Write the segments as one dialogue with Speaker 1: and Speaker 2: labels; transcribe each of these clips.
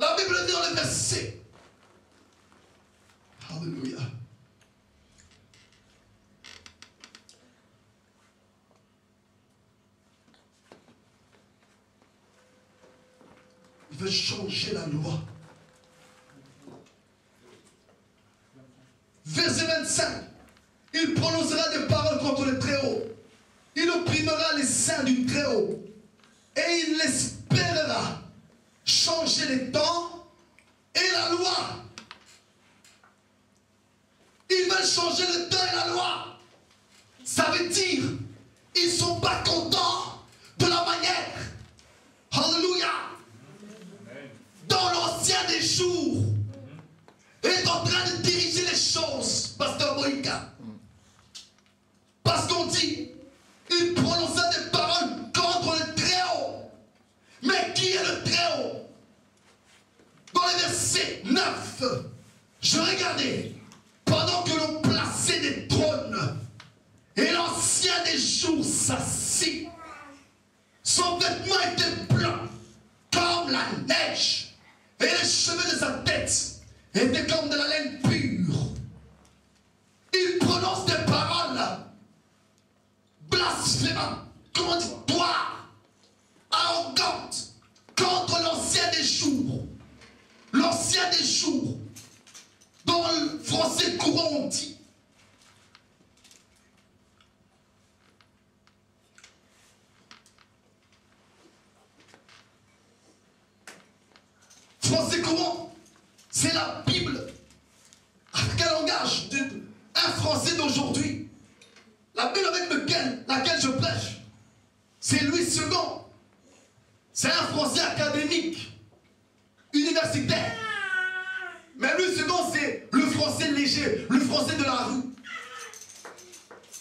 Speaker 1: La Bible dit dans le verset. Alléluia. Il veut changer la loi. Verset 25. Il prononcera des paroles contre le Très-Haut. Il opprimera les saints du Très-Haut. Et il espérera changer les temps et la loi. Ils veulent changer le temps et la loi. Ça veut dire, ils ne sont pas contents de la manière. Alléluia. Dans l'ancien des jours, est en train de diriger les choses, Pasteur Moïka. Parce qu'on dit, il prononça des paroles contre le Très-Haut. Mais qui est le Très-Haut? Dans le verset 9, je regardais, pendant que l'on plaçait des trônes, et l'ancien des jours s'assit, son vêtement était blanc, comme la neige, et les cheveux de sa tête étaient comme de la laine pure. Il prononce des paroles blasphémantes, contradictoires, arrogantes, contre l'ancien des jours. L'ancien des jours, dans le français courant on dit, français courant, c'est la Bible. Avec un langage, un français d'aujourd'hui. La Bible avec laquelle je prêche, c'est Louis II. C'est un français académique, universitaire. Mais Louis II, c'est le français léger, le français de la rue.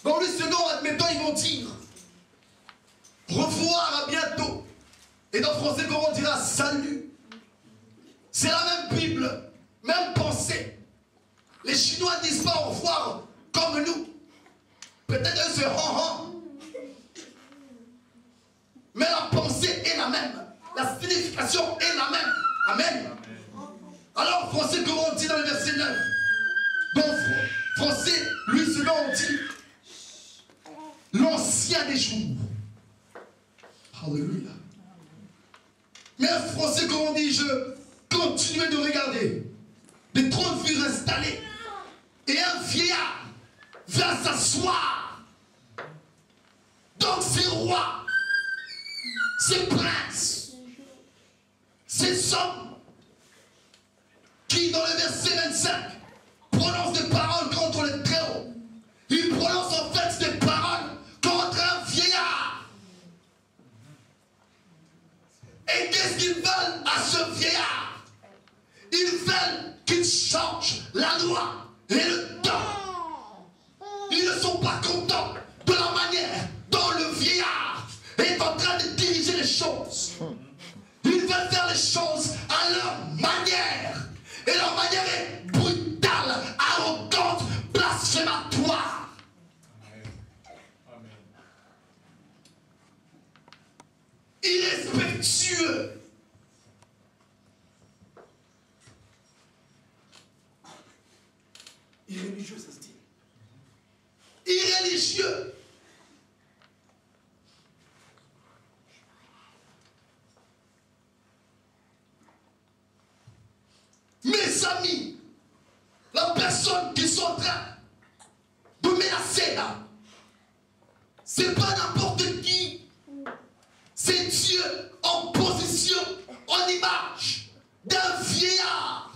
Speaker 1: Dans Louis II, admettons, ils vont dire revoir, à bientôt. Et dans le français, comment on dira salut. C'est la même Bible, même pensée. Les Chinois ne disent pas au revoir comme nous. Peut-être eux c'est han. Mais la pensée est la même. La signification est la même. Amen. Alors, français, comment on dit dans le verset 9? Dans français, Louis II, on dit l'ancien des jours. Alléluia. Mais en français, comment on dit, je continuais de regarder. Des trônes furent installés. Et un vieillard vint s'asseoir. Donc ces rois, ces princes, ces hommes qui, dans le verset 25, prononcent des paroles contre le Très-Haut. Ils prononcent en fait des paroles contre un vieillard. Et qu'est-ce qu'ils veulent à ce vieillard? Ils veulent qu'il change la loi et le temps. Ils ne sont pas contents de la manière dont le vieillard est en train de diriger les choses. Ils veulent faire les choses à leur manière. Et leur manière est brutale, arrogante, blasphématoire. Irrespectueux. Irréligieux, ça se dit. Irréligieux. Mes amis, la personne qui sont en train de menacer là, c'est pas n'importe qui. C'est Dieu en position, en image d'un vieillard.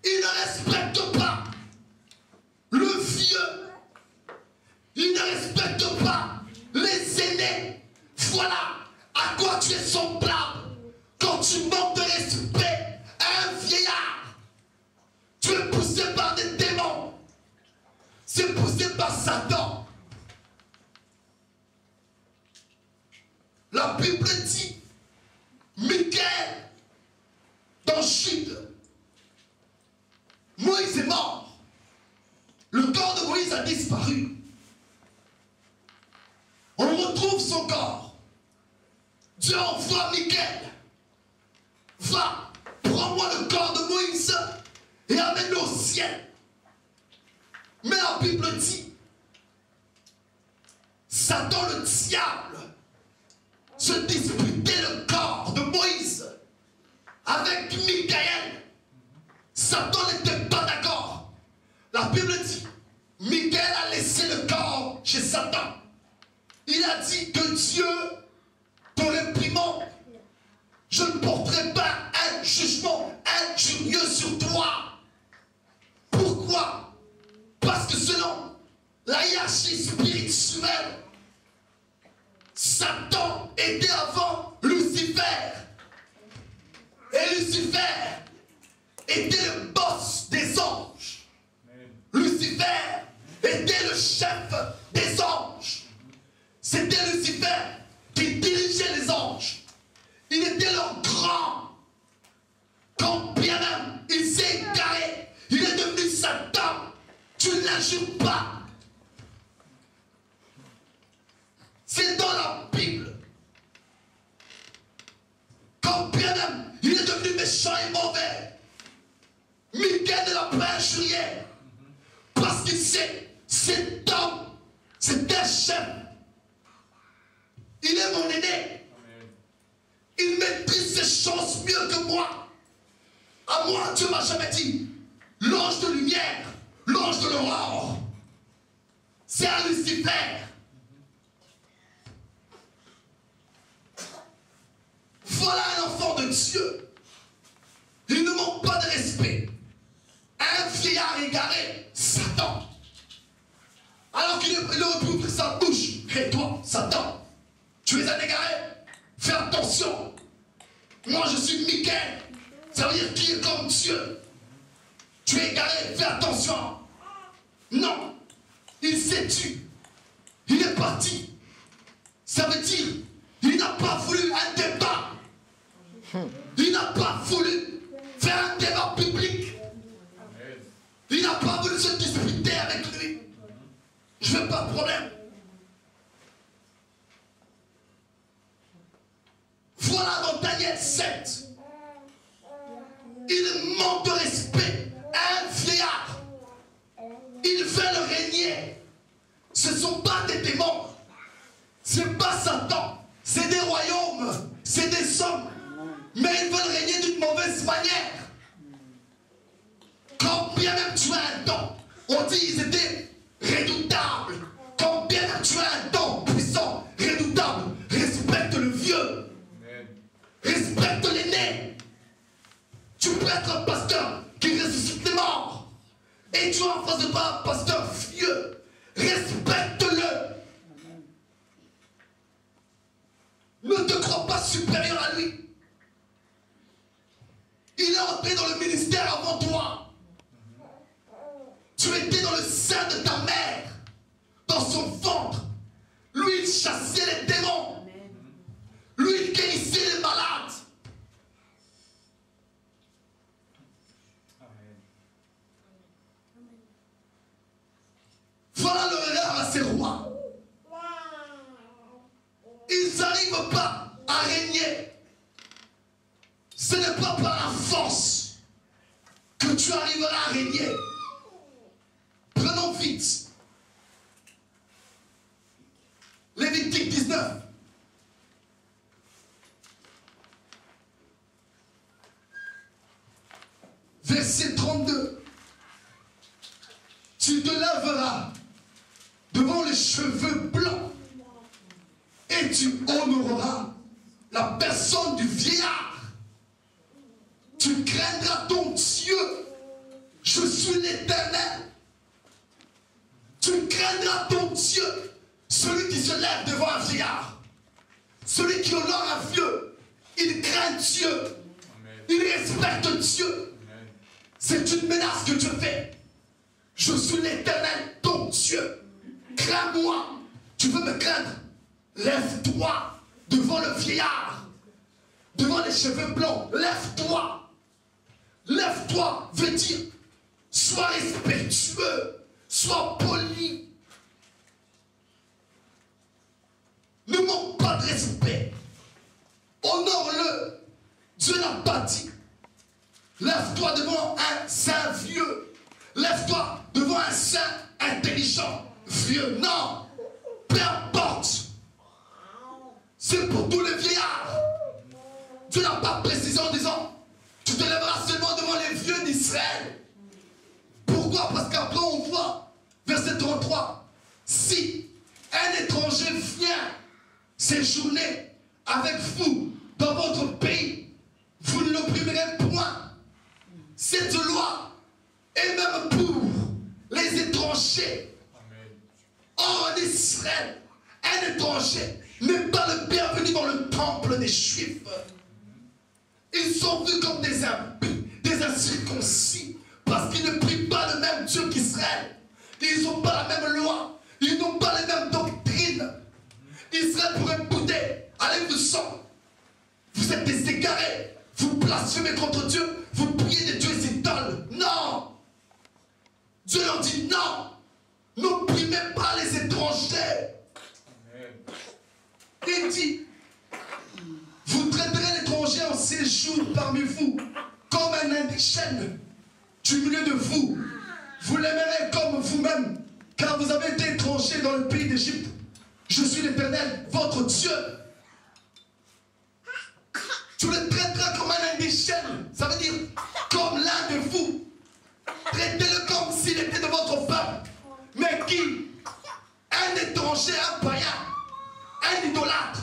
Speaker 1: Il ne respecte pas le vieux. Il ne respecte pas les aînés. Voilà à quoi tu es semblable. Quand tu manques de respect à un vieillard, tu es poussé par des démons. C'est poussé par Satan. La Bible dit, Michael, dans Jude, Moïse est mort. Le corps de Moïse a disparu. On retrouve son corps. Dieu envoie Michael va, prends-moi le corps de Moïse et amène-le au ciel. Mais la Bible dit, Satan le diable se disputait le corps de Moïse avec Michaël. Satan n'était pas d'accord. La Bible dit, Michaël a laissé le corps chez Satan. Il a dit que Dieu te réprimande. Je ne porterai pas un jugement injurieux sur toi. Pourquoi? Parce que selon la hiérarchie spirituelle, Satan était avant Lucifer. Et Lucifer était le boss des anges. Lucifer était le chef des anges. C'était Lucifer qui dirigeait les anges. Il était leur grand. Quand bien même il s'est égaré, il est devenu Satan. Tu ne l'injures pas. C'est dans la Bible. Quand bien même il est devenu méchant et mauvais, Michaël ne l'a pas injurié. Parce qu'il sait, cet homme, c'est un chef. Il est mon aîné. Il maîtrise ces choses mieux que moi. À moi, Dieu m'a jamais dit, l'ange de lumière, l'ange de l'aurore, c'est un Lucifer. Voilà un enfant de Dieu. Il ne manque pas de respect. Un vieillard égaré, Satan. Alors qu'il aurait pu ouvrir sa bouche. Et toi, Satan, tu es un égaré. Fais attention. Moi, je suis Michaël. Ça veut dire qui est comme Dieu. Tu es égaré, fais attention. Non. Il s'est tué. Il est parti. Ça veut dire, il n'a pas voulu un débat. Il n'a pas voulu faire un débat public. Il n'a pas voulu se disputer avec lui. Je veux pas de problème. Voilà dans Daniel 7. Il manque de respect à un vieillard. Ils veulent régner. Ce ne sont pas des démons. Ce n'est pas Satan. C'est des royaumes. C'est des hommes. Mais ils veulent régner d'une mauvaise manière. Quand bien même tu as un don, on dit qu'ils étaient redoutables. Quand bien même tu as un don puissant, redoutable, respecte le vieux. Respecte l'aîné. Tu peux être un pasteur qui ressuscite les morts. Et tu as en face de toi un pasteur vieux. Respecte-le. Ne te crois pas supérieur à lui. Il est entré dans le ministère avant toi. Tu étais dans le sein de ta mère, dans son ventre. Lui, il chassait les démons. Lui, il guérissait les malades. Voilà le regard à ces rois. Ils n'arrivent pas à régner. Ce n'est pas par la force que tu arriveras à régner. Prenons vite. Lévitique 19. Verset 32. Tu te lèveras devant les cheveux blancs et tu honoreras la personne du vieillard. Tu craindras ton Dieu. Je suis l'Éternel. Tu craindras ton Dieu. Celui qui se lève devant un vieillard. Celui qui honore un vieux. Il craint Dieu. Amen. Il respecte Dieu. C'est une menace que Dieu fait. Je suis l'Éternel, ton Dieu. Crains-moi. Tu veux me craindre? Lève-toi devant le vieillard. Devant les cheveux blancs. Lève-toi. Lève-toi veut dire sois respectueux, sois poli. Ne manque pas de respect. Honore-le. Dieu n'a pas dit, lève-toi devant un saint vieux. Lève-toi devant un saint intelligent vieux. Non, peu importe. C'est pour tous les vieillards. Dieu n'a pas précisé en disant, tu te lèveras seulement devant les vieux d'Israël. Pourquoi? Parce qu'après on voit, verset 33, si un étranger vient séjourner avec vous dans votre pays, vous ne l'opprimerez point. Cette loi est même pour les étrangers. En Israël, un étranger n'est pas le bienvenu dans le temple des Juifs. Ils sont vus comme des impies, des incirconcis, parce qu'ils ne prient pas le même Dieu qu'Israël. Ils n'ont pas la même loi, ils n'ont pas les mêmes doctrines. Israël pourrait bouder, allez-vous-en. Vous êtes des égarés, vous blasphémez contre Dieu, vous priez des dieux et idoles. Non! Dieu leur dit non! N'opprimez pas les étrangers. Il dit, vous traiterez l'étranger en séjour parmi vous comme un indigène du milieu de vous. Vous l'aimerez comme vous-même, car vous avez été étrangers dans le pays d'Égypte. Je suis l'Éternel, votre Dieu. Tu le traiteras comme un indigène, ça veut dire comme l'un de vous. Traitez-le comme s'il était de votre peuple. Mais qui? Un étranger, un païen, un idolâtre.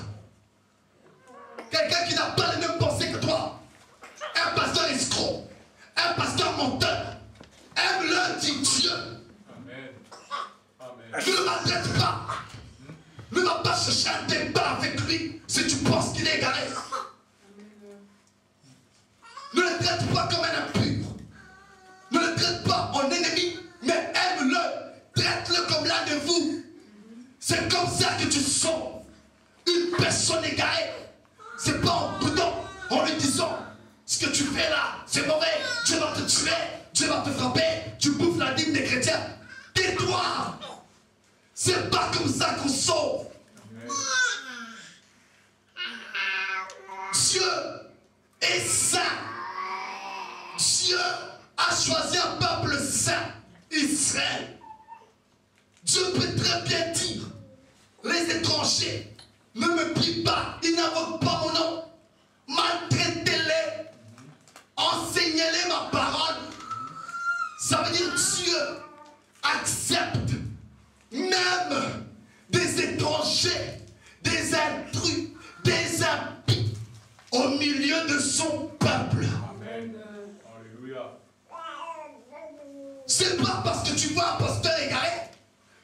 Speaker 1: Quelqu'un qui n'a pas les mêmes pensées que toi. Un pasteur escroc, un pasteur menteur. Aime-le, dit Dieu. Amen. Amen. Ne le maltraite pas. Ne va pas chercher un débat avec lui si tu penses qu'il est égaré. Ne le traite pas comme un impur. Ne le traite pas en ennemi, mais aime-le. Traite-le comme l'un de vous. C'est comme ça que tu sauves une personne égarée. C'est pas en boudant, en lui disant ce que tu fais là, c'est mauvais, Dieu va te tuer, Dieu va te frapper, tu bouffes la dîme des chrétiens. Tais-toi. C'est pas comme ça qu'on sauve. Dieu est saint. Dieu a choisi un peuple saint, Israël. Dieu peut très bien dire, les étrangers ne me prient pas, ils n'invoquent pas mon nom. Maltraitez-les, enseignez-les ma parole. Ça veut dire Dieu accepte même des étrangers, des intrus, des impies au milieu de son peuple. Amen. Alléluia. C'est pas parce que tu vois un pasteur égaré,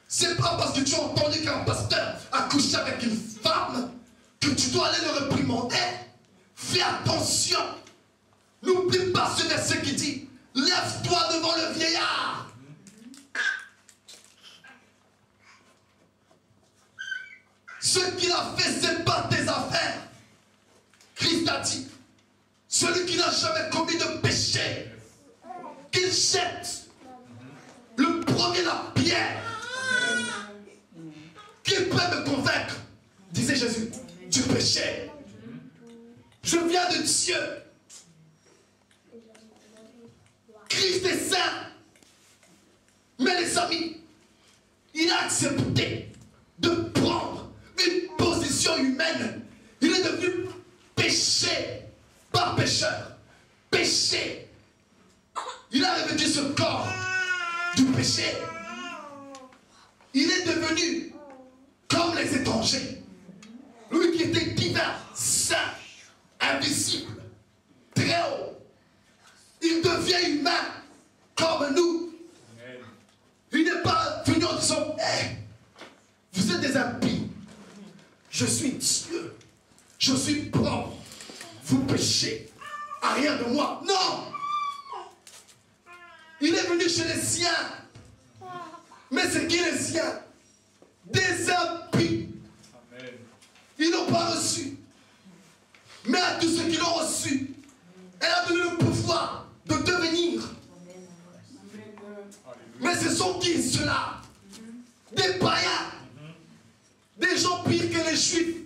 Speaker 1: c'est pas parce que tu as entendu qu'un pasteur a couché avec une femme que tu dois aller le réprimander. Fais attention. N'oublie pas ce verset qui dit, lève-toi devant le vieillard. Ce qu'il a fait, c'est pas tes affaires. Christ a dit, celui qui n'a jamais commis de péché, qu'il jette le premier la pierre. Qui peut me convaincre, disait Jésus, du péché? Je viens de Dieu. Christ est saint. Mais les amis, il a accepté de prendre une position humaine. Il est devenu péché, pas pécheur. Péché. Il a revêtu ce corps du péché. Il est devenu comme les étrangers. Lui qui était divin, saint, invisible, très haut. Il devient humain comme nous. Il n'est pas venu en disant, hey, vous êtes des impies. Je suis Dieu. Je suis propre. Vous péchez. À rien de moi. Non. Il est venu chez les siens. Mais c'est qui les siens? Des impies. Amen. Ils n'ont pas reçu. Mais à tous ceux qui l'ont reçu, elle a donné le pouvoir de devenir. Mais ce sont qui ceux-là? Des païens. Des gens pires que les juifs.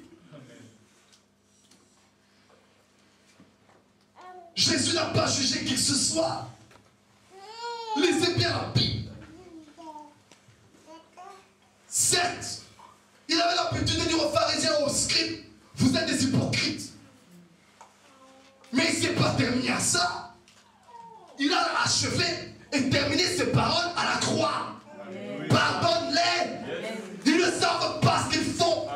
Speaker 1: Jésus n'a pas jugé qui que ce soit. Lisez bien la Bible. Certes, il avait l'habitude de dire aux pharisiens et aux scribes, vous êtes des hypocrites. Mais il ne s'est pas terminé à ça. Il a achevé et terminé ses paroles à la croix. Pardonne-les. Ils ne savent pas ce qu'ils font.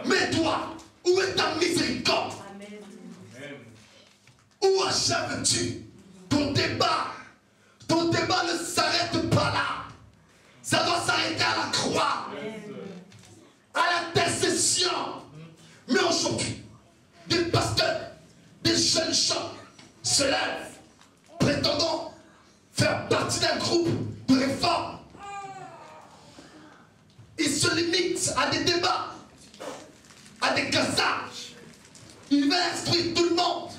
Speaker 1: Mais toi, où est ta miséricorde? Où achèves-tu ton débat? Ton débat ne s'arrête pas là. Ça doit s'arrêter à la croix. À l'intercession. Mais aujourd'hui, des pasteurs, des jeunes gens se lèvent, prétendant faire partie d'un groupe de réforme. Ils se limitent à des débats, à des cassages. Ils veulent instruire tout le monde.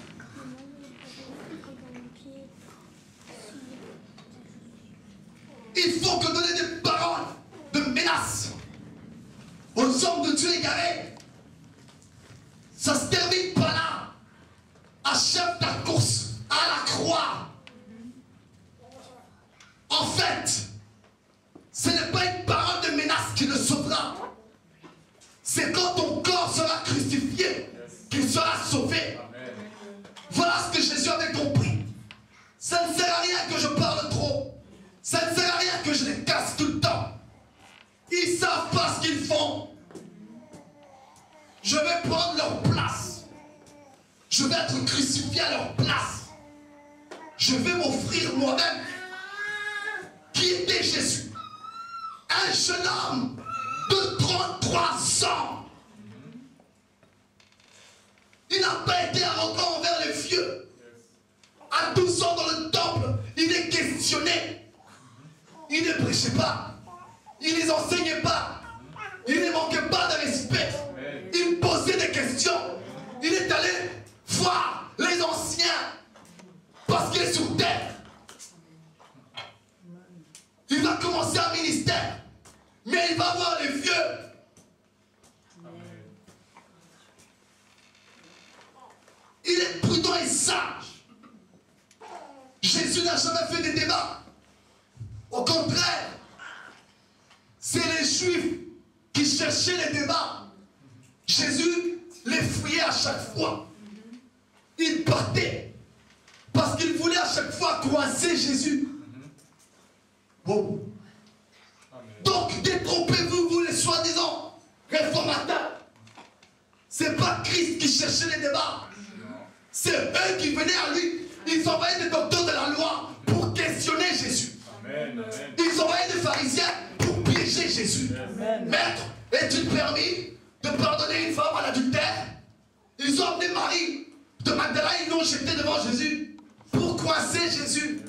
Speaker 1: Il faut que donner des paroles de menace aux hommes de Dieu égarés. Ça se termine pas là. Achève ta course à la croix. En fait, ce n'est pas une parole de menace qui le sauvera. C'est quand ton corps sera crucifié qu'il sera sauvé. Voilà ce que Jésus avait compris. Ça ne sert à rien que je parle trop. Ça ne sert à rien que je les casse tout le temps. Ils ne savent pas ce qu'ils font. Je vais prendre leur place. Je vais être crucifié à leur place. Je vais m'offrir moi-même. Qui était Jésus? Un jeune homme de 33 ans. Il n'a pas été arrogant envers les vieux. À 12 ans dans le temple, il est questionné. Il ne prêchait pas. Il ne les enseignait pas. Il ne manquait pas de respect. Il posait des questions. Il est allé voir les anciens parce qu'il est sur terre. Il va commencer un ministère, mais il va voir les vieux. Il est prudent et sage. Jésus n'a jamais fait des débats. Au contraire, c'est les Juifs qui cherchaient les débats. Jésus les fuyait à chaque fois. Il partait parce qu'il voulait à chaque fois coincer Jésus. Bon. Donc détrompez-vous, vous les soi-disant réformateurs. C'est pas Christ qui cherchait les débats. C'est eux qui venaient à lui. Ils envoyaient des docteurs de la loi pour questionner Jésus. Ils envoyaient des pharisiens pour piéger Jésus. Maître, est-il permis de pardonner une femme à l'adultère? Ils ont emmené Marie de Magdala, ils l'ont jeté devant Jésus pour coincer Jésus.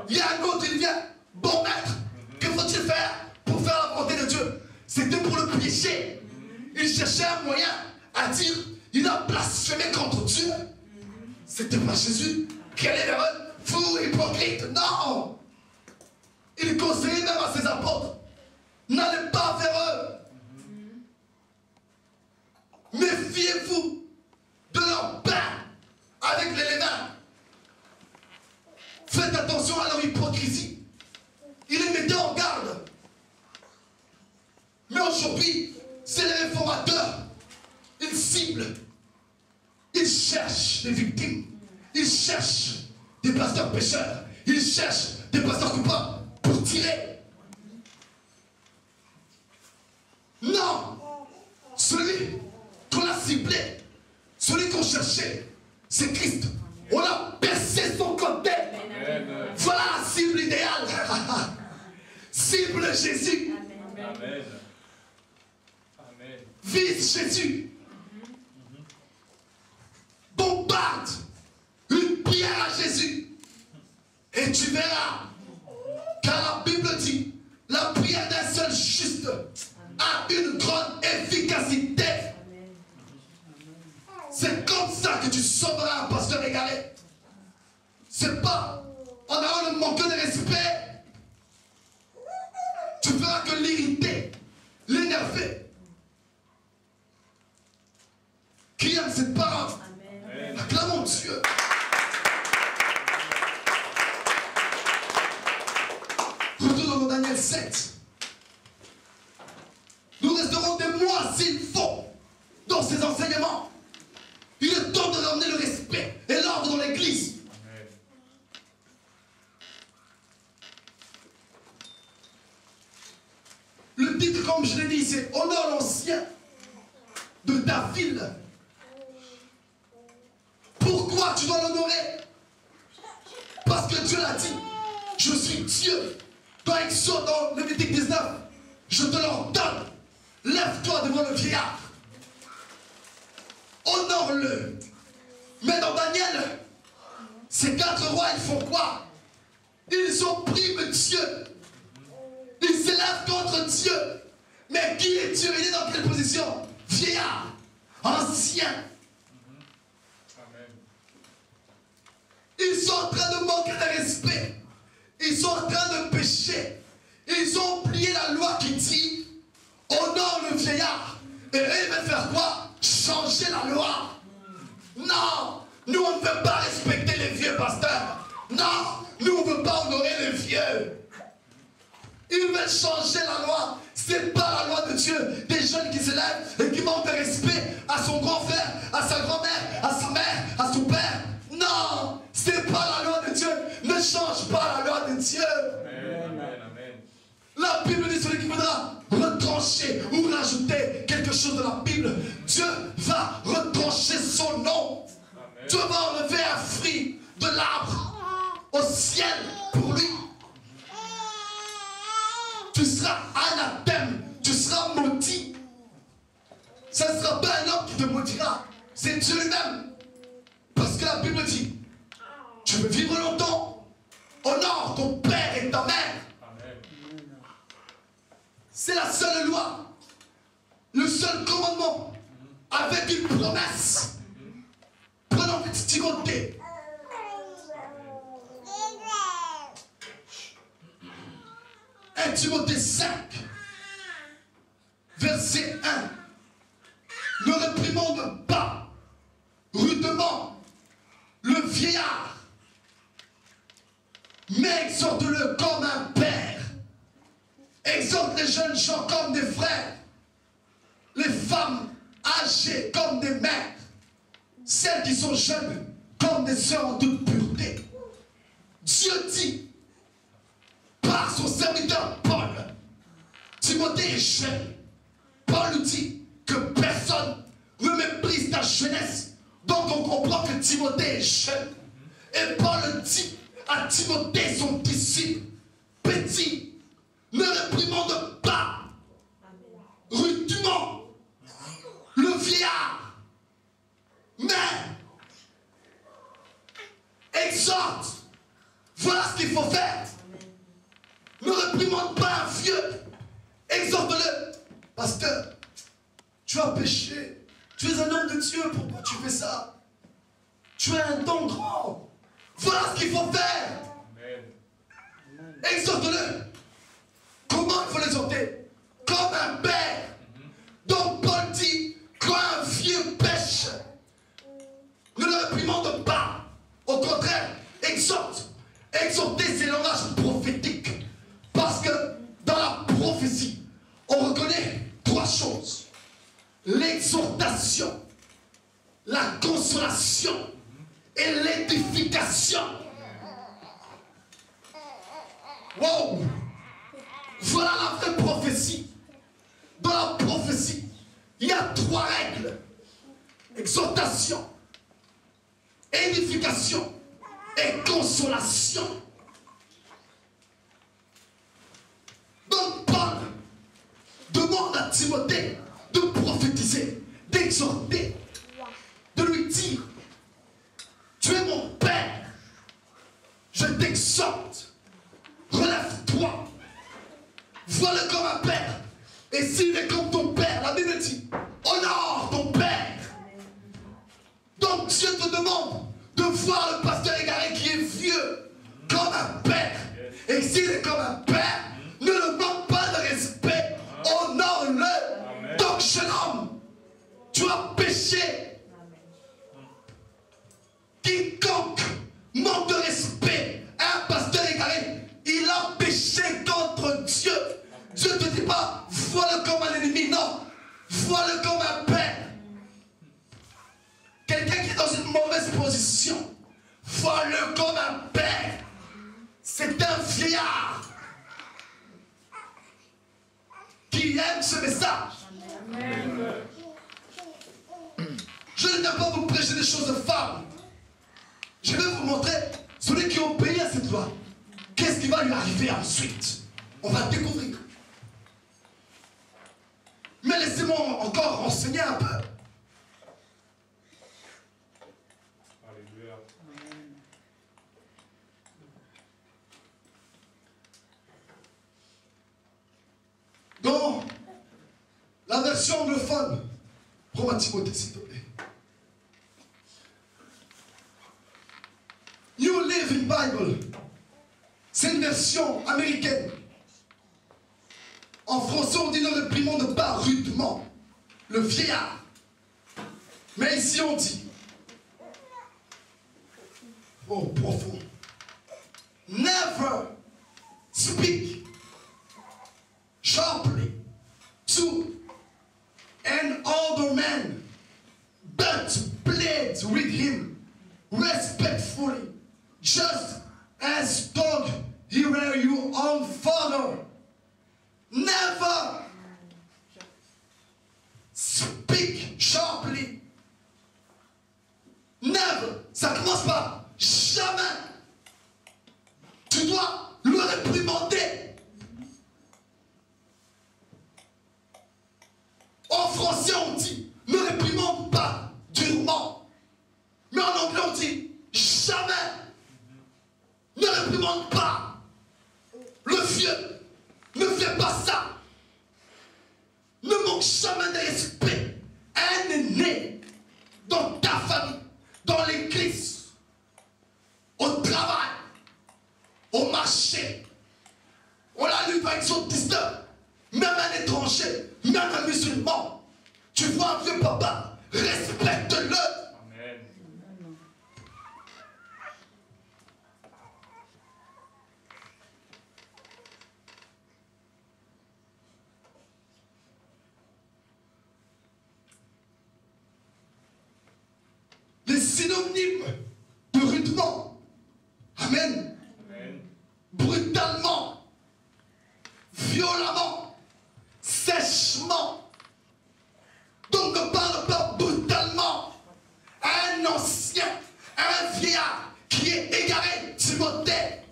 Speaker 1: Il y a un autre, il vient. Bon maître, que faut-il faire pour faire la volonté de Dieu? C'était pour le piéger. Il cherchait un moyen à dire, il a blasphémé contre Dieu. C'était pas Jésus. Quelle est l'erreur? Fou, hypocrite. Non. Il conseillait même à ses apôtres, n'allez pas vers eux. Méfiez-vous de leur pain avec les levains. Faites attention à leur hypocrisie. Il les mettait en garde. Mais aujourd'hui, c'est les réformateurs. Ils ciblent. Ils cherchent des victimes. Ils cherchent des pasteurs pécheurs. Ils cherchent des pasteurs coupables pour tirer. Non. Celui qu'on a ciblé, celui qu'on cherchait, c'est Christ. On a percé son côté. Amen. Voilà la cible idéale. Cible Jésus. Amen. Vise Jésus. Bombarde une pierre à Jésus. Et tu verras. Car la Bible dit, la prière d'un seul juste a une grande efficacité. C'est comme ça que tu sauveras un pasteur égaré. C'est pas en ayant le manque de respect. Tu feras que l'irriter, l'énerver. Qui aime cette parole? Acclamons Dieu. c'est honore l'ancien de ta ville. Pourquoi tu dois l'honorer? Parce que Dieu l'a dit. Je suis Dieu. Dans Exode, dans Lévitique 19, je te l'ordonne. Lève-toi devant le vieillard. Honore-le. Mais dans Daniel, ces 4 rois, ils font quoi? Ils oppriment Dieu. Ils s'élèvent contre Dieu. Mais qui est Dieu? Il est dans quelle position? Vieillard, ancien. Ils sont en train de manquer de respect. Ils sont en train de pécher. Ils ont oublié la loi qui dit honore le vieillard. Et eux, ils veulent faire quoi? Changer la loi. Non, nous on ne veut pas respecter les vieux pasteurs. Non, nous on ne veut pas honorer les vieux. Ils veulent changer la loi. Ce n'est pas la loi de Dieu. Des jeunes qui se lèvent et qui manquent de respect à son grand frère, à sa grand-mère, à sa mère, à son père. Non, ce n'est pas la loi de Dieu. Ne change pas la loi de Dieu.
Speaker 2: Amen. Amen.
Speaker 1: La Bible dit celui qui voudra retrancher ou rajouter quelque chose de la Bible, Dieu va retrancher son nom.
Speaker 2: Amen.
Speaker 1: Dieu va enlever un fruit de l'arbre au ciel pour lui. Tu seras anathème, tu seras maudit. Ce ne sera pas un homme qui te maudira, c'est Dieu lui-même. Parce que la Bible dit, tu veux vivre longtemps, honore ton père et ta mère.
Speaker 2: Amen.
Speaker 1: C'est la seule loi, le seul commandement, avec une promesse. Prenons petit Timothée. Un Timothée 5, verset 1. Ne réprimande pas rudement le vieillard, mais exhorte-le comme un père. Exhorte les jeunes gens comme des frères, les femmes âgées comme des mères, celles qui sont jeunes comme des sœurs en toute pureté. Dieu dit par son serviteur Paul, Timothée est jeune. Paul dit que personne ne méprise ta jeunesse. Donc on comprend que Timothée est jeune. Et Paul dit à Timothée, son disciple, petit, ne réprimande pas rudement le vieillard, mais exhorte. Voilà ce qu'il faut faire. Ne réprimande pas un vieux, exhorte-le. Pasteur, tu as péché, tu es un homme de Dieu, pourquoi tu fais ça? Tu as un don grand. Voilà ce qu'il faut faire. Exhorte-le. Comment il faut l'exhorter? Comme un père. Donc Paul dit, quand un vieux pêche, ne le réprimande pas. Au contraire, exhorte. Exhorter, c'est le langage prophétique. Parce que dans la prophétie, on reconnaît 3 choses. L'exhortation, la consolation et l'édification. Wow! Voilà la vraie prophétie. Dans la prophétie, il y a 3 règles. Exhortation, édification et consolation. Donc Paul demande à Timothée de prophétiser, d'exhorter, de lui dire, tu es mon père, je t'exhorte, relève-toi, vois-le comme un père. Et s'il est comme ton père, la Bible dit, honore ton père. Donc Dieu te demande de voir le pasteur égaré qui est vieux comme un père. Et s'il est comme un père, ne le manque pas de respect, honore-le. Donc jeune homme, tu as péché. Quiconque manque de respect à un pasteur égaré, il a péché contre Dieu. Dieu ne te dit pas, vois-le comme un ennemi, non. Vois-le comme un père. Quelqu'un qui est dans une mauvaise position, vois-le comme un père. C'est un vieillard qui qui aime ce message.
Speaker 2: Amen.
Speaker 1: Je ne viens pas vous prêcher des choses de femmes. Je vais vous montrer celui qui obéit à cette loi. Qu'est-ce qui va lui arriver ensuite? On va découvrir. Mais laissez-moi encore renseigner un peu.
Speaker 2: Alléluia.
Speaker 1: Dans la version anglophone, prends-moi Timothée s'il te plaît. New Living Bible, c'est une version américaine. En français, on dit ne réprimande pas rudement le vieillard. Mais ici, on dit, oh, profond, never speak sharply to an older man, but plead with him respectfully, just as though he were your own father. Never speak sharply. Never. Ça commence par jamais. Tu dois le réprimander. En français, on dit ne réprimande pas durement. Mais en anglais, on dit jamais. Ne réprimande pas. Le vieux. Ne fais pas ça. Ne manque jamais de respect. Un aîné dans ta famille, dans l'église, au travail, au marché. On l'a lu par exemple 19. Même un étranger, même un musulman. Tu vois un vieux papa, respecte-le.
Speaker 2: Amen.
Speaker 1: Les synonymes de rudement. Amen.
Speaker 2: Amen.
Speaker 1: Brutalement. Violemment. Sèchement. Donc ne parle pas brutalement. Un ancien, un vieillard qui est égaré, Timothée.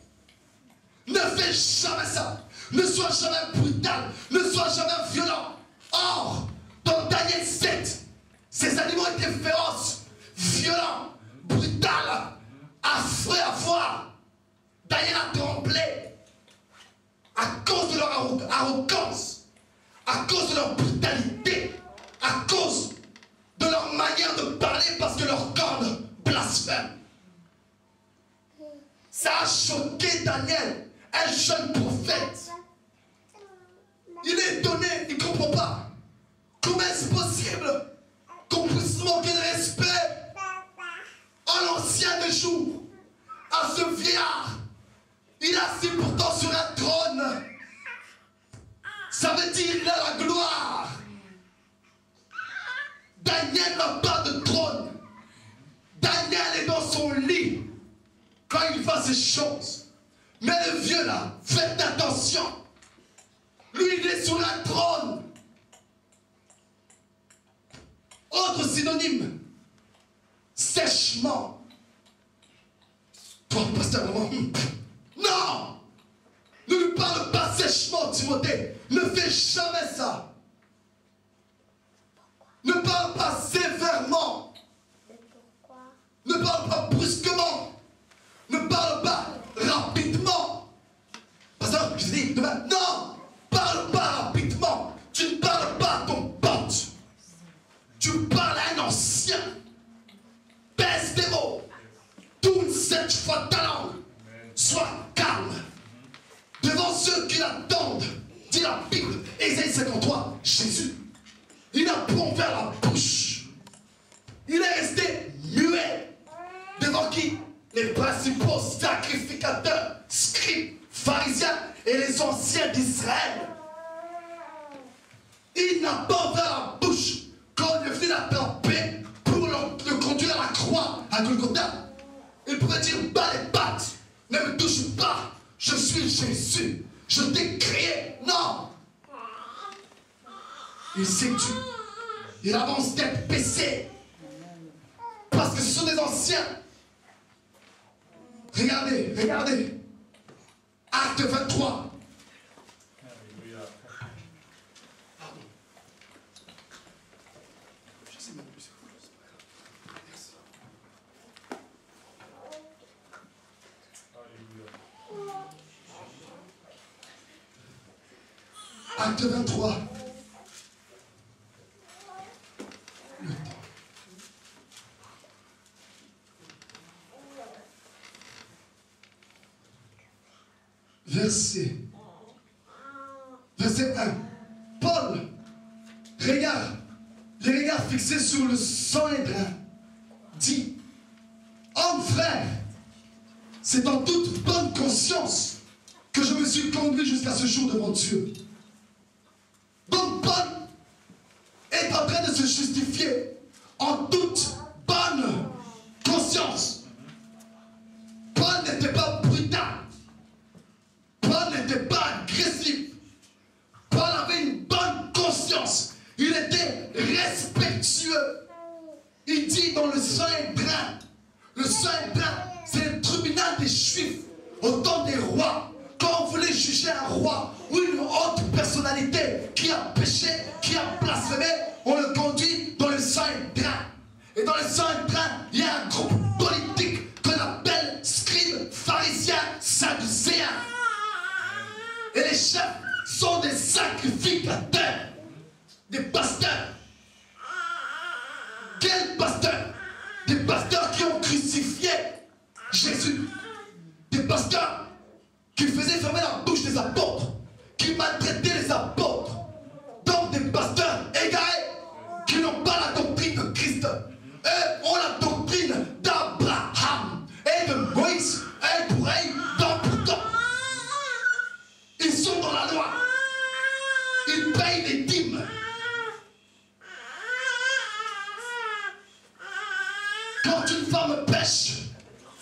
Speaker 1: Ne fais jamais ça. Ne sois jamais brutal. Ne sois jamais violent. Or, dans Daniel 7, ces animaux étaient féroces, violents, brutals, affreux à voir. Daniel a tremblé à cause de leur arrogance, à cause de leur brutalité, à cause de leur manière de parler parce que leur corne blasphème. Ça a choqué Daniel, un jeune prophète. Il est étonné, il ne comprend pas. Comment est-ce possible qu'on puisse manquer de respect à l'ancien des jours, à ce vieillard? Il est assis pourtant sur un trône. Ça veut dire qu'il a la gloire. Daniel n'a pas de trône. Daniel est dans son lit quand il fait ces choses. Mais le vieux là, faites attention. Lui, il est sur un trône. Autre synonyme, sèchement. Toi, pasteur, non! Ne lui parle pas sèchement, Timothée. Ne fais jamais ça. Ne parle pas sévèrement. Ne parle pas brusquement. Ne parle pas rapidement. Pasteur, je dis demain, non! Parle pas rapidement. Tu ne parles pas à ton pote. Tu parles à un ancien. Pèse tes mots. Tourne 7 fois ta langue. Sois calme. Devant ceux qui l'attendent, dit la Bible, Ésaïe 53, Jésus, il a pas ouvert la bouche. Il est resté muet. Devant qui? Les principaux sacrificateurs, scribes, pharisiens et les anciens d'Israël. Il n'a pas ouvert la bouche quand il est venu l'attraper pour le conduire à la croix à Golgotha. Il pouvait dire, bats les pattes, ne me touche pas, je suis Jésus, je t'ai créé. Non. il s'étue. Il avance tête baissée. Parce que ce sont des anciens. Regardez, regardez. Acte 23.
Speaker 2: Alléluia.
Speaker 1: Pardon. Je sais même plus c'est quoi, c'est pas grave. Merci.
Speaker 2: Alléluia.
Speaker 1: Acte 23. Le temps. Verset 1. Paul regarde, les regards fixés sur le Sanhédrin, dit: homme frère, c'est en toute bonne conscience que je me suis conduit jusqu'à ce jour devant Dieu. Donc Paul est en train de se justifier en toute bonne conscience. Paul n'était pas brutal. Paul n'était pas agressif. Paul avait une bonne conscience. Il était respectueux. Il dit dans le Sanhédrin, c'est le tribunal des Juifs au temps des rois. Quand on voulait juger un roi ou une haute personnalité qui a péché, qui a blasphémé, on le conduit dans le Sanhédrin. Et dans le Sanhédrin, il y a un groupe politique qu'on appelle scribes, pharisiens, sadducéens. Et les chefs sont des sacrificateurs, des pasteurs. Quels pasteurs? Des pasteurs qui ont crucifié Jésus. Des pasteurs qui faisaient fermer la bouche des apôtres, qui maltraitaient les apôtres. Donc des pasteurs égarés qui n'ont pas la doctrine de Christ. Eux ont la doctrine d'Abraham et de Moïse. Et pour eux, temps pour temps. Ils sont dans la loi. Ils payent les dîmes. Quand une femme pêche,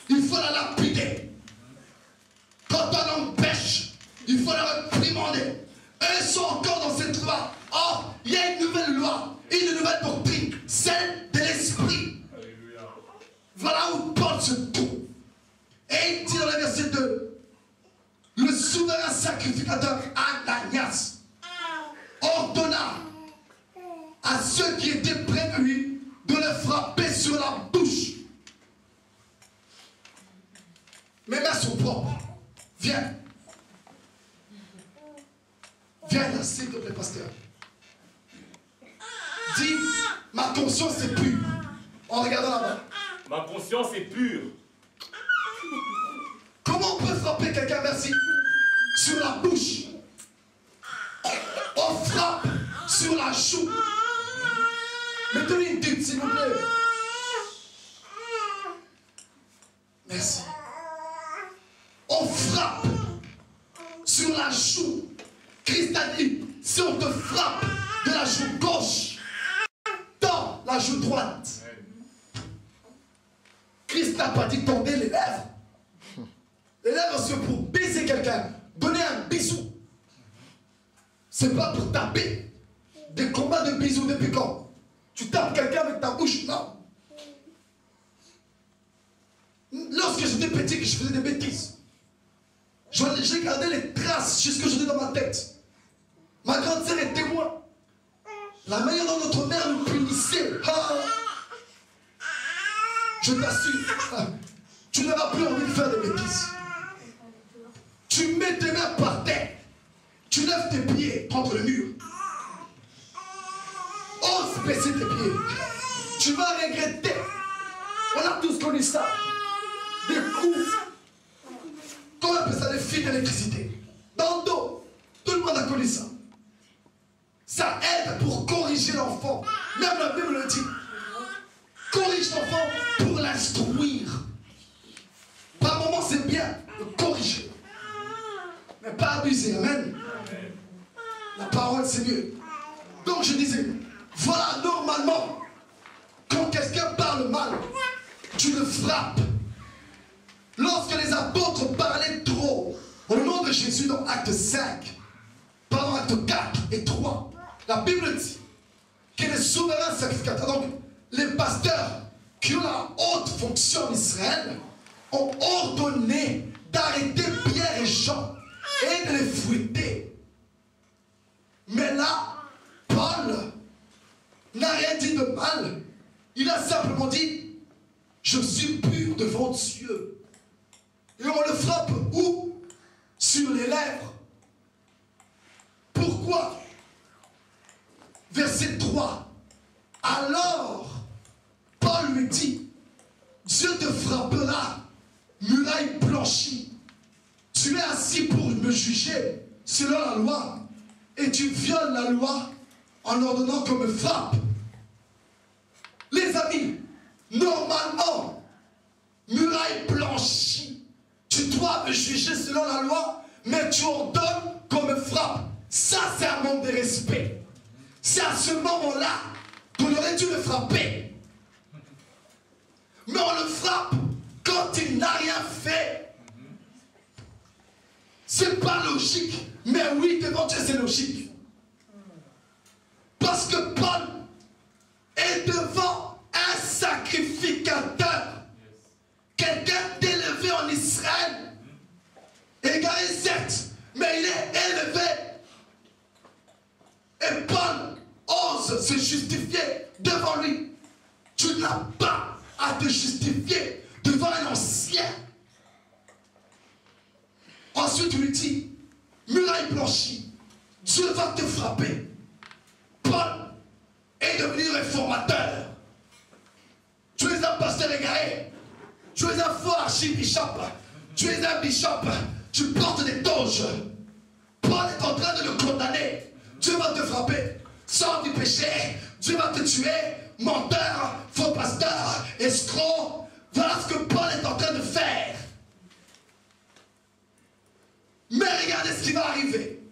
Speaker 1: il faut la lapider. Quand un homme pêche, il faut le réprimander. Eux sont encore dans cette loi. Or, il y a une nouvelle loi, une nouvelle doctrine, celle de l'esprit.
Speaker 2: Alléluia.
Speaker 1: Voilà où Paul se trouve. Et il dit dans le verset 2, le souverain sacrificateur Ananias ordonna à ceux qui étaient près de lui de le frapper sur la bouche. Mes mains sont propres. Viens. Viens là, s'il te plaît, pasteur. Dis, ma conscience est pure. En regardant là-bas.
Speaker 2: Ma conscience est pure.
Speaker 1: Comment on peut frapper quelqu'un, merci, sur la bouche? On frappe sur la joue. Mettez-lui une tube, s'il vous plaît. Merci. On frappe sur la joue. Christ a dit, si on te frappe de la joue gauche, dans la joue droite. Christ n'a pas dit tendez les lèvres. Les lèvres, c'est pour baiser quelqu'un, donner un bisou. C'est pas pour taper. Des combats de bisous depuis quand? Tu tapes quelqu'un avec ta bouche? Non. Lorsque j'étais petit, que je faisais des bêtises, j'ai gardé les traces jusque j'étais dans ma tête. Ma grande sœur est témoin. La manière dont notre mère nous punissait. Je t'assure, tu n'auras plus envie de faire des bêtises. Tu mets tes mains par terre. Tu lèves tes pieds contre le mur. Ose baisser tes pieds. Tu vas regretter. On a tous connu ça. Des coups. Comment on appelle ça? Des fils d'électricité. Dans le dos. Tout le monde a connu ça. Ça aide pour corriger l'enfant. Même la Bible le dit. Corrige l'enfant pour l'instruire. Par moments, c'est bien de corriger. Mais pas abuser. Amen. La parole, c'est mieux. Donc je disais, voilà, normalement, quand quelqu'un parle mal, tu le frappes. Lorsque les apôtres parlaient trop, au nom de Jésus, dans Acte 5, pardon, Acte 4 et 3, la Bible dit, qui est le souverain sacrificateur. Donc, les pasteurs qui ont la haute fonction en Israël ont ordonné d'arrêter Pierre et Jean et de les fouetter. Mais là, Paul n'a rien dit de mal. Il a simplement dit, je suis pur devant Dieu. Et on le frappe où? Sur les lèvres. Pourquoi? Verset 3. Alors, Paul lui dit, Dieu te frappera, muraille blanchie. Tu es assis pour me juger selon la loi, et tu violes la loi en ordonnant qu'on me frappe. Les amis, normalement, muraille blanchie, tu dois me juger selon la loi, mais tu ordonnes qu'on me frappe. Ça, c'est un manque de respect. C'est à ce moment-là qu'on aurait dû le frapper. Mais on le frappe quand il n'a rien fait. C'est pas logique. Mais oui, devant Dieu, c'est logique. Parce que Paul est devant un sacrificateur. Quelqu'un d'élevé en Israël. Égaré certes, mais il est élevé. Et Paul ose se justifier devant lui. Tu n'as pas à te justifier devant un ancien. Ensuite, il lui dit, muraille blanchie, Dieu va te frapper. Paul est devenu réformateur. Tu es un pasteur égaré. Tu es un faux archibishop. Tu es un bishop. Tu portes des toges. Paul est en train de le condamner. Dieu va te frapper. Sors du péché. Dieu va te tuer. Menteur, faux pasteur, escroc. Voilà ce que Paul est en train de faire. Mais regardez ce qui va arriver.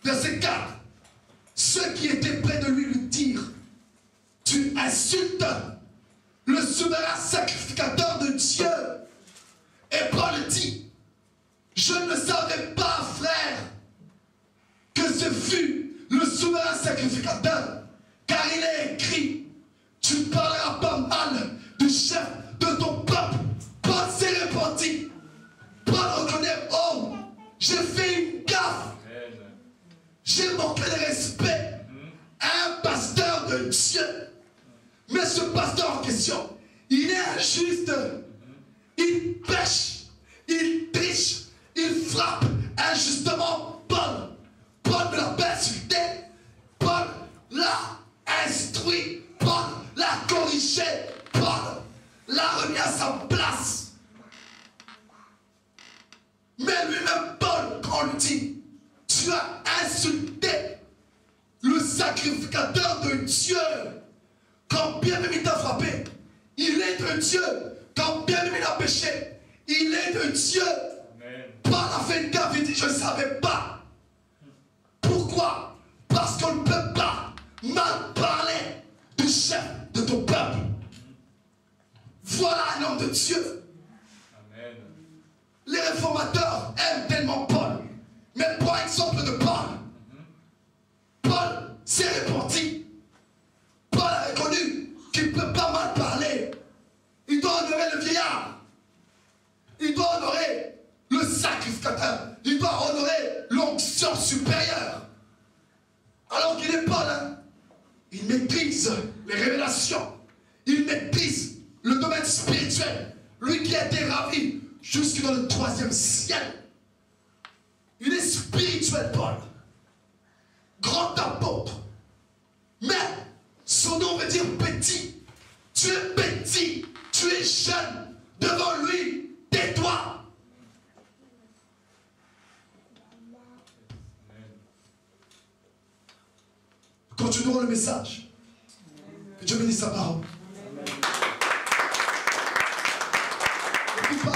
Speaker 1: Verset 4. Ceux qui étaient près de lui dirent, tu insultes le souverain sacrificateur de Dieu. Et Paul dit, je ne savais pas, frère, que ce fut le souverain sacrificateur, car il est écrit, tu ne parleras pas mal du chef de ton peuple. Paul s'est repenti. Paul reconnaît, oh, j'ai fait une gaffe. J'ai manqué de respect à un pasteur de Dieu. Mais ce pasteur en question, il est injuste. Il pêche, il triche, il frappe injustement Paul. Paul ne l'a pas insulté. Paul l'a instruit. Paul l'a corrigé. Paul l'a remis à sa place. Mais lui-même, Paul, quand on lui dit, tu as insulté le sacrificateur de Dieu. Quand bien même il t'a frappé, il est de Dieu. Quand bien même il a péché, il est de Dieu. Amen. Paul a fait une gaffe, il dit, je ne savais pas. Pourquoi? Parce qu'on ne peut pas mal parler du chef de ton peuple. Voilà un homme de Dieu. Amen. Les réformateurs aiment tellement Paul. Mais pour exemple de Paul, Paul s'est repenti. Paul a reconnu qu'il ne peut pas mal parler. Il doit honorer le vieillard. Il doit honorer le sacrificateur. Il doit honorer l'onction supérieure. Alors qu'il est Paul, hein, il maîtrise les révélations. Il maîtrise le domaine spirituel. Lui qui a été ravi jusque dans le 3e ciel. Il est spirituel, Paul. Grand apôtre. Mais son nom veut dire petit. Tu es petit. Tu es jeune. Devant lui, tais-toi. Continuons le message. Que Dieu bénisse sa parole. N'oublie pas.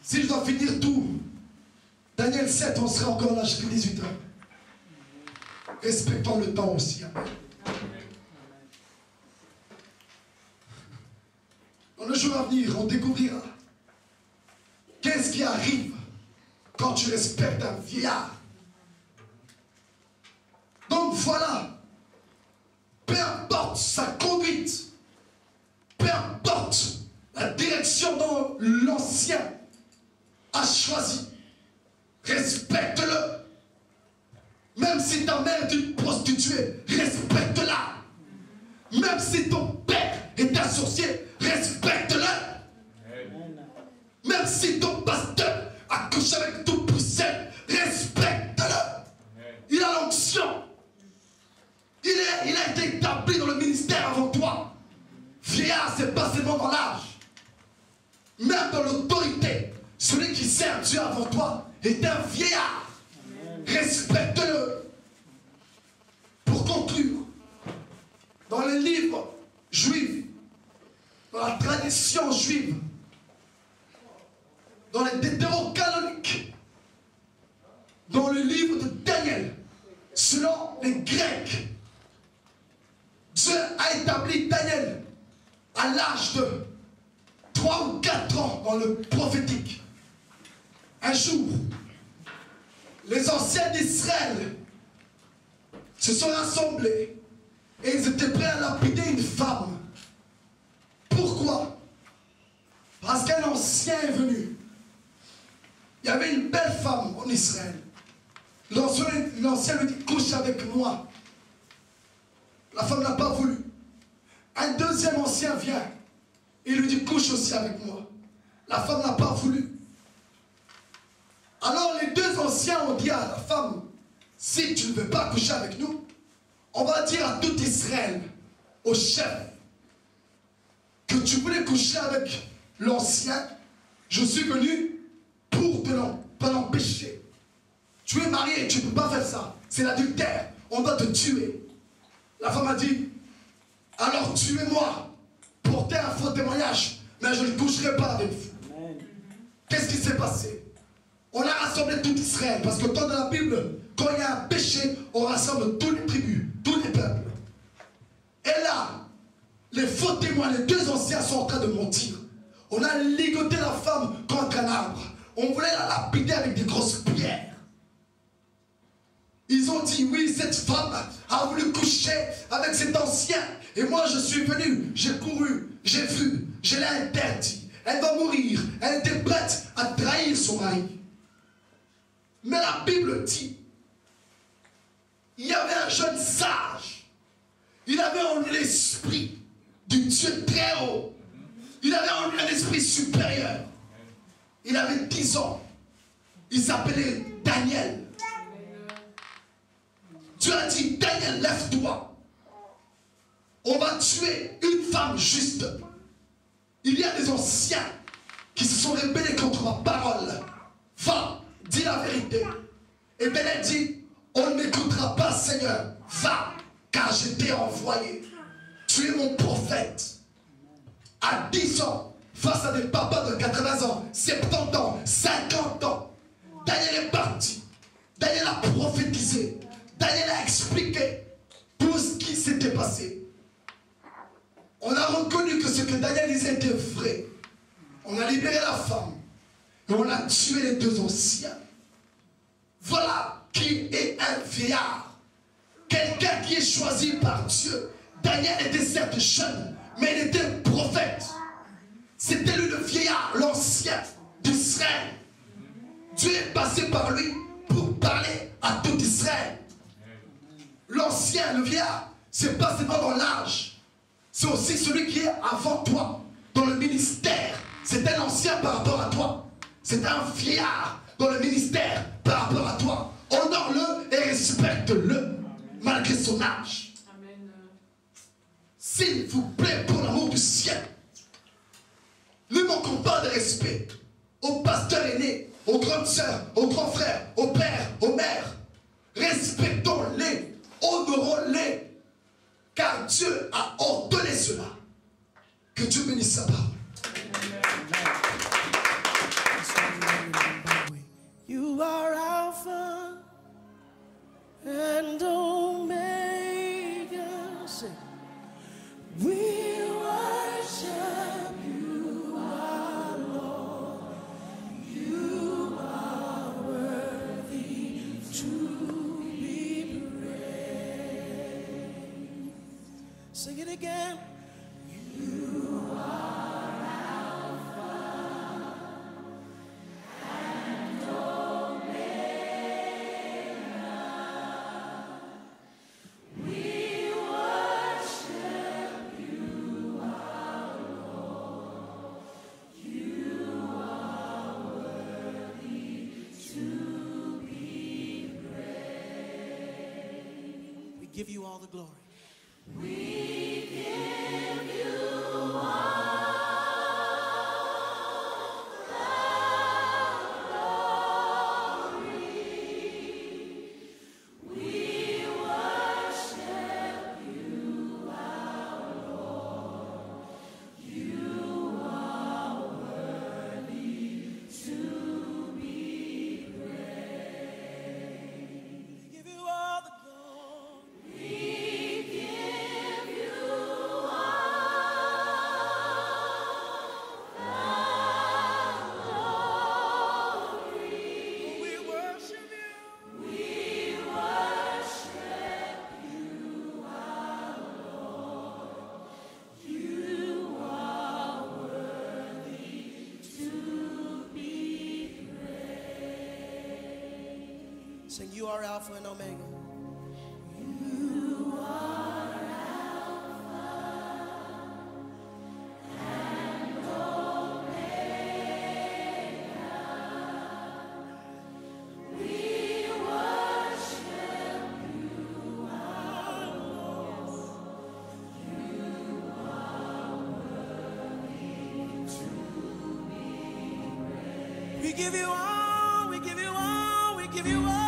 Speaker 1: Si je dois finir tout, Daniel 7, on sera encore là jusqu'à 18h. Respectons le temps aussi. Amen. Dans le jour à venir, on découvrira qu'est-ce qui arrive quand tu tu respectes un vieillard. Donc voilà, peu importe sa conduite, peu importe la direction dont l'ancien a choisi, respecte-le. Même si ta mère est une prostituée, respecte-la. Même si ton père est un sorcier, respecte-le. Même si ton pasteur a couché avec tout Bruxelles, respecte-le. Il a l'onction. Il a été établi dans le ministère avant toi. Vieillard, c'est pas seulement dans l'âge. Même dans l'autorité, celui qui sert Dieu avant toi est un vieillard. Respecte-le. Pour conclure, dans les livres juifs, dans la tradition juive, dans les deutérocanoniques, dans le livre de Daniel, selon les Grecs, Dieu a établi Daniel à l'âge de 3 ou 4 ans dans le prophétique. Un jour, les anciens d'Israël se sont rassemblés et ils étaient prêts à lapider une femme. Pourquoi? Parce qu'un ancien est venu. Il y avait une belle femme en Israël. L'ancien lui dit, couche avec moi. La femme n'a pas voulu. Un deuxième ancien vient. Il lui dit, couche aussi avec moi. La femme n'a pas voulu. Alors les deux anciens ont dit à la femme, si tu ne veux pas coucher avec nous, on va dire à tout Israël, au chef, que tu voulais coucher avec l'ancien. Je suis venu pour te l'empêcher. Tu es marié, tu ne peux pas faire ça. C'est l'adultère. On doit te tuer. La femme a dit, alors tuez-moi. Portez un faux témoignage. Mais je ne coucherai pas avec vous. Qu'est-ce qui s'est passé? On a rassemblé tout Israël. Parce que dans la Bible, quand il y a un péché, on rassemble tous les tribus, tous les peuples. Et là, les faux témoins, les deux anciens sont en train de mentir. On a ligoté la femme contre un arbre. On voulait la lapider avec des grosses pierres. Ils ont dit, oui, cette femme a voulu coucher avec cet ancien. Et moi, je suis venu, j'ai couru, j'ai vu, je l'ai interdit. Elle va mourir. Elle était prête à trahir son mari. Mais la Bible dit, il y avait un jeune sage. Il avait en lui l'esprit du Dieu très haut. Il avait en lui un esprit supérieur. Il avait 10 ans. Il s'appelait Daniel. Dieu a dit, Daniel, lève-toi. On va tuer une femme juste. Il y a des anciens qui se sont rébellés contre ma parole. Va, dis la vérité. Et Daniel dit, on ne m'écoutera pas, Seigneur. Va, car je t'ai envoyé. Tu es mon prophète. À 10 ans, face à des papas de 80 ans, 70 ans, 50 ans, Daniel est parti. Daniel a prophétisé. Daniel a expliqué tout ce qui s'était passé. On a reconnu que ce que Daniel disait était vrai. On a libéré la femme. Et on a tué les deux anciens. Voilà qui est un vieillard. Quelqu'un qui est choisi par Dieu. Daniel était certes jeune, mais il était prophète. C'était lui le vieillard, l'ancien d'Israël. Dieu est passé par lui pour parler à tout Israël. L'ancien, le vieillard, c'est pas seulement dans l'âge. C'est aussi celui qui est avant toi, dans le ministère. C'est un ancien par rapport à toi. C'est un vieillard dans le ministère par rapport à toi. Honore-le et respecte-le, malgré son âge.
Speaker 3: Amen.
Speaker 1: S'il vous plaît, pour l'amour du ciel, ne manquons pas de respect aux pasteurs aînés, aux grandes sœurs, aux grands frères, aux pères, aux mères. Respectons-les, honorons-les, car Dieu a ordonné cela. Que Dieu bénisse sa parole.
Speaker 4: You are Alpha and Omega. Say, we worship you, our Lord. You are worthy. Sing it again. We give you all the glory. We give you all the glory. We worship you. Sing, you are Alpha and Omega. We give you all, we give you all, we give you all.